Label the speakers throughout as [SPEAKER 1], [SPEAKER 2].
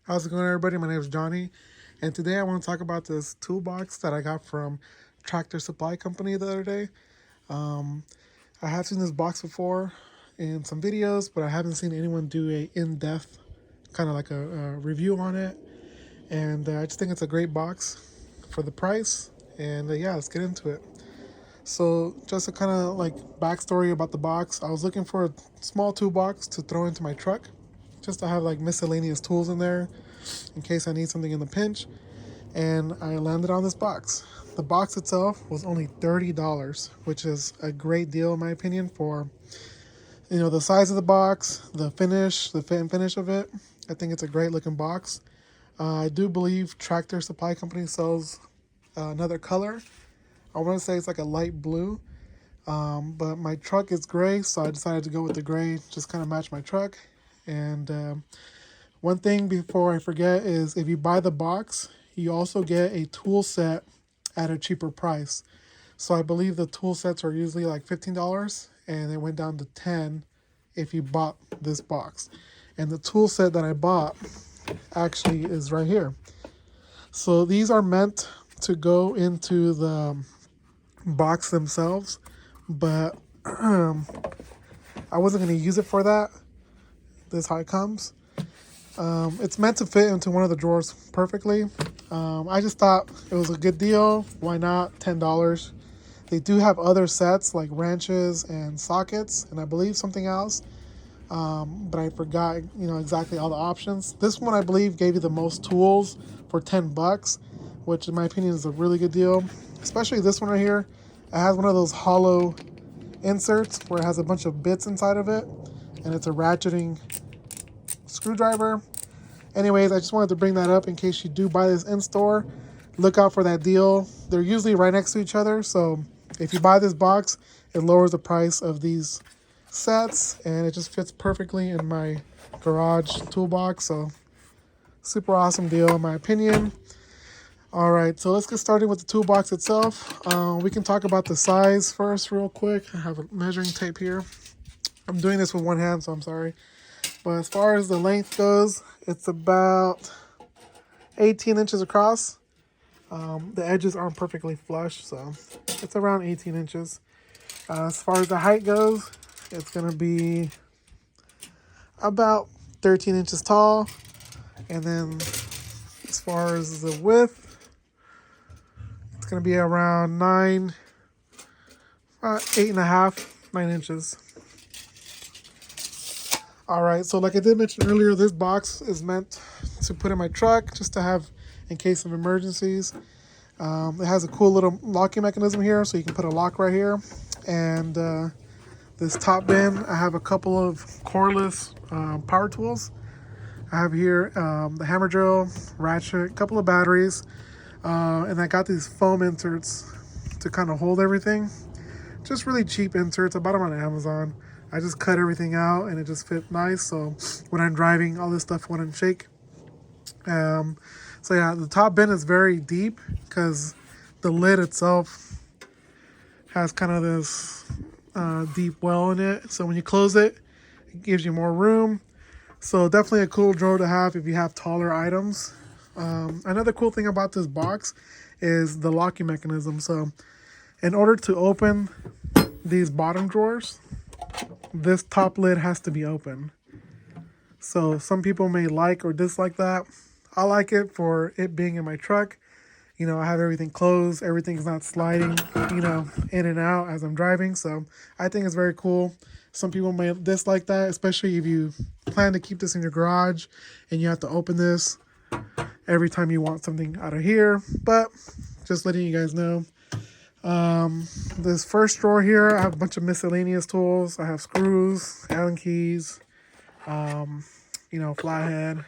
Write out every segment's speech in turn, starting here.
[SPEAKER 1] How's it going, everybody? My name is Johnny, and today I want to talk about this toolbox that I got from Tractor Supply Company the other day. Um, I have seen this box before in some videos, but I haven't seen anyone do a in-depth kind of like a review on it. And I just think it's a great box for the price. And yeah, let's get into it. So, just a kind of like backstory about the box. I was looking for a small toolbox to throw into my truck, just to have like miscellaneous tools in there in case I need something in the pinch. And I landed on this box. The box itself was only $30, which is a great deal in my opinion for the size of the box, the finish, the fit and finish of it. I think it's a great looking box. I do believe Tractor Supply Company sells another color. I want to say it's like a light blue, but my truck is gray, so I decided to go with the gray, just kind of match my truck. And one thing before I forget is if you buy the box, you also get a tool set at a cheaper price. So I believe the tool sets are usually like $15 and it went down to $10 if you bought this box. And the tool set that I bought actually is right here. So these are meant to go into the box themselves, but I wasn't going to use it for that. This is how it comes. It's meant to fit into one of the drawers perfectly. I just thought it was a good deal. Why not? $10. They do have other sets like wrenches and sockets, and I believe something else. But I forgot, exactly all the options. This one I believe gave you the most tools for $10, which in my opinion is a really good deal. Especially this one right here. It has one of those hollow inserts where it has a bunch of bits inside of it, and it's a ratcheting screwdriver. Anyways, I just wanted to bring that up in case you do buy this in store. Look out for that deal. They're usually right next to each other, so if you buy this box, it lowers the price of these sets, and it just fits perfectly in my garage toolbox. So super awesome deal in my opinion. All right, so let's get started with the toolbox itself. We can talk about the size first real quick. I have a measuring tape here. I'm doing this with one hand, so I'm sorry. But as far as the length goes, it's about 18 inches across. The edges aren't perfectly flush, so it's around 18 inches. As far as the height goes, it's going to be about 13 inches tall. And then as far as the width, it's going to be around 9 inches. All right, so like I did mention earlier, this box is meant to put in my truck just to have in case of emergencies. It has a cool little locking mechanism here, so you can put a lock right here. And this top bin, I have a couple of cordless power tools. I have here the hammer drill, ratchet, a couple of batteries, and I got these foam inserts to kind of hold everything. Just really cheap inserts. I bought them on Amazon. I just cut everything out and it just fit nice. So when I'm driving, all this stuff wouldn't shake. So yeah, the top bin is very deep because the lid itself has kind of this deep well in it. So when you close it, it gives you more room. So definitely a cool drawer to have if you have taller items. Another cool thing about this box is the locking mechanism. So in order to open these bottom drawers, this top lid has to be open. So some people may like or dislike that. I like it for it being in my truck. I have everything closed. Everything's not sliding, in and out as I'm driving. So I think it's very cool. Some people may dislike that, especially if you plan to keep this in your garage and you have to open this every time you want something out of here. But just letting you guys know. This first drawer here, I have a bunch of miscellaneous tools. I have screws, Allen keys, flathead.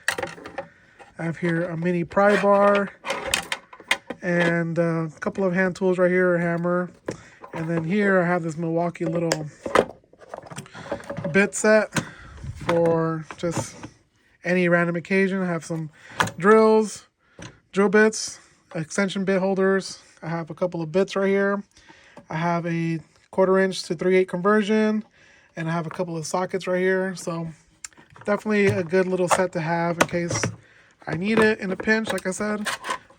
[SPEAKER 1] I have here a mini pry bar and a couple of hand tools right here, a hammer. And then here I have this Milwaukee little bit set for just any random occasion. I have some drill bits, extension bit holders. I have a couple of bits right here. I have a 1/4 inch to 3/8 conversion, and I have a couple of sockets right here. So definitely a good little set to have in case I need it in a pinch. Like I said,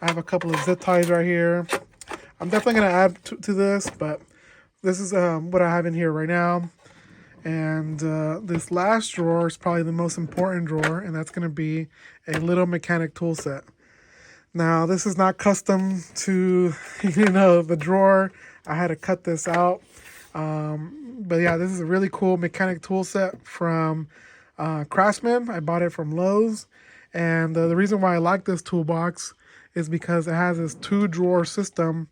[SPEAKER 1] I have a couple of zip ties right here. I'm definitely going to add to this, but this is what I have in here right now. And this last drawer is probably the most important drawer, and that's going to be a little mechanic tool set. Now, this is not custom to, the drawer. I had to cut this out. But yeah, this is a really cool mechanic tool set from Craftsman. I bought it from Lowe's. And the reason why I like this toolbox is because it has this 2-drawer system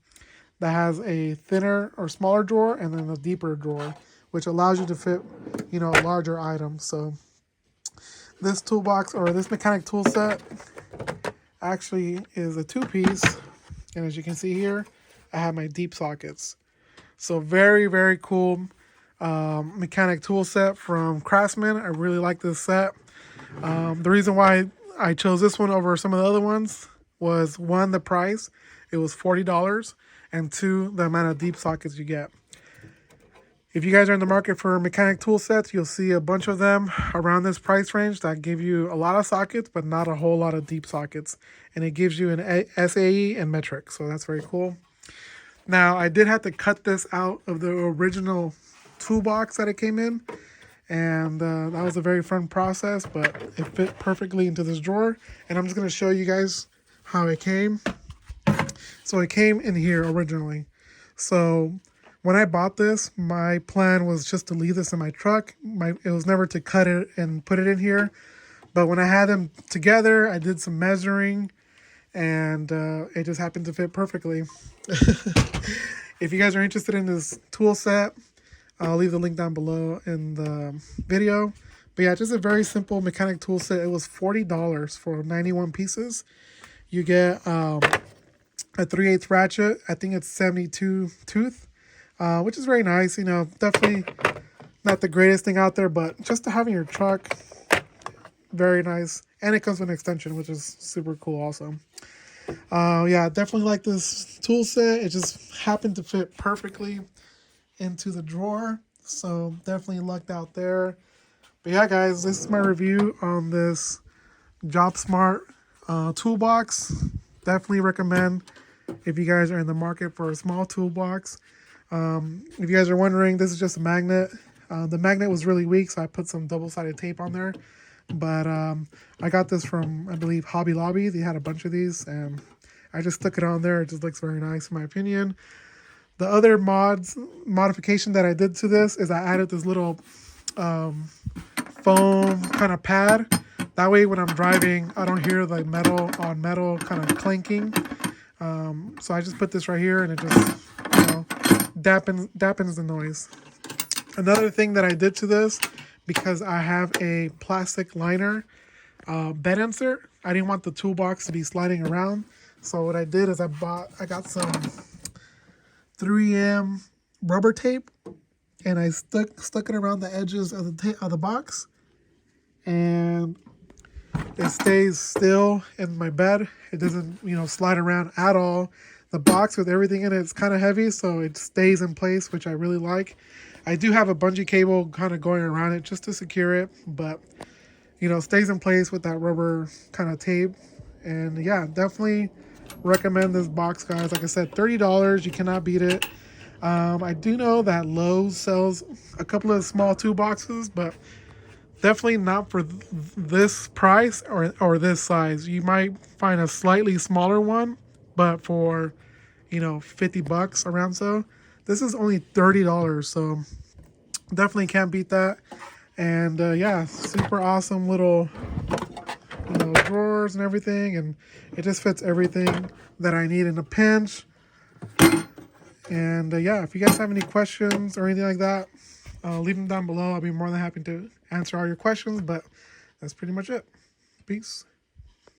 [SPEAKER 1] that has a thinner or smaller drawer and then a deeper drawer, which allows you to fit, larger items. So this toolbox or this mechanic tool set actually is a 2-piece. And as you can see here, I have my deep sockets. So very, very cool mechanic tool set from Craftsman. I really like this set. The reason why I chose this one over some of the other ones was, one, the price. It was $40. And 2, the amount of deep sockets you get. If you guys are in the market for mechanic tool sets, you'll see a bunch of them around this price range that give you a lot of sockets, but not a whole lot of deep sockets. And it gives you an SAE and metric, so that's very cool. Now, I did have to cut this out of the original toolbox that it came in. And that was a very fun process, but it fit perfectly into this drawer. And I'm just going to show you guys how it came. So it came in here originally. So when I bought this, my plan was just to leave this in my truck. It was never to cut it and put it in here. But when I had them together, I did some measuring, and it just happened to fit perfectly. If you guys are interested in this tool set, I'll leave the link down below in the video. But yeah, just a very simple mechanic tool set. It was $40 for 91 pieces. You get a 3/8 ratchet. I think it's 72 tooth, which is very nice. Definitely not the greatest thing out there, but just to have in your truck, very nice. And it comes with an extension, which is super cool also. Yeah, definitely like this tool set. It just happened to fit perfectly into the drawer. So definitely lucked out there. But yeah, guys, this is my review on this JobSmart toolbox. Definitely recommend if you guys are in the market for a small toolbox. If you guys are wondering, this is just a magnet. The magnet was really weak, so I put some double-sided tape on there. But I got this from, I believe, Hobby Lobby. They had a bunch of these, and I just stuck it on there. It just looks very nice in my opinion. The other modification that I did to this is I added this little foam kind of pad. That way when I'm driving, I don't hear the metal on metal kind of clanking. So I just put this right here, and it just, dampens the noise. Another thing that I did to this, because I have a plastic liner bed insert, I didn't want the toolbox to be sliding around. So what I did is I got some 3M rubber tape, and I stuck it around the edges of the box, and it stays still in my bed. It doesn't slide around at all. The box with everything in it is kind of heavy, so it stays in place, which I really like. I do have a bungee cable kind of going around it just to secure it, but stays in place with that rubber kind of tape. And yeah, definitely recommend this box, guys. Like I said, $30, you cannot beat it. I do know that Lowe's sells a couple of small toolboxes, but definitely not for this price or this size. You might find a slightly smaller one, but for $50 around so. This is only $30, so definitely can't beat that. And yeah, super awesome little drawers and everything, and it just fits everything that I need in a pinch. And yeah, if you guys have any questions or anything like that, leave them down below. I'll be more than happy to answer all your questions, but that's pretty much it. Peace.